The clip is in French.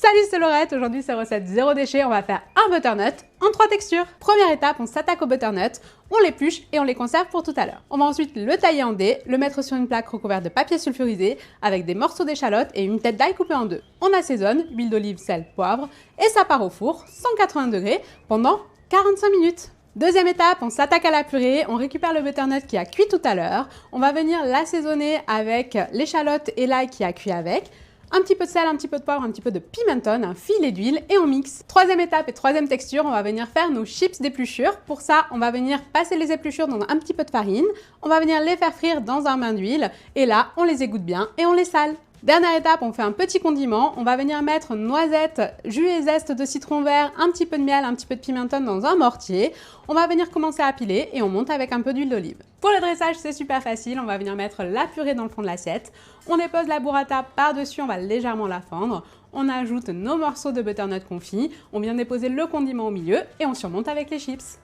Salut, c'est Laurette, aujourd'hui c'est recette zéro déchet, on va faire un butternut en 3 textures. Première étape, on s'attaque au butternut, on l'épluche et on les conserve pour tout à l'heure. On va ensuite le tailler en dés, le mettre sur une plaque recouverte de papier sulfurisé avec des morceaux d'échalote et une tête d'ail coupée en deux. On assaisonne, huile d'olive, sel, poivre et ça part au four, 180 degrés, pendant 45 minutes. Deuxième étape, on s'attaque à la purée, on récupère le butternut qui a cuit tout à l'heure, on va venir l'assaisonner avec l'échalote et l'ail qui a cuit avec, un petit peu de sel, un petit peu de poivre, un petit peu de pimenton, un filet d'huile et on mixe. Troisième étape et troisième texture, on va venir faire nos chips d'épluchure. Pour ça, on va venir passer les épluchures dans un petit peu de farine, on va venir les faire frire dans un bain d'huile et là, on les égoutte bien et on les sale. Dernière étape, on fait un petit condiment, on va venir mettre noisettes, jus et zeste de citron vert, un petit peu de miel, un petit peu de pimenton dans un mortier. On va venir commencer à piler et on monte avec un peu d'huile d'olive. Pour le dressage, c'est super facile, on va venir mettre la purée dans le fond de l'assiette. On dépose la burrata par-dessus, on va légèrement la fendre. On ajoute nos morceaux de butternut confit, on vient déposer le condiment au milieu et on surmonte avec les chips.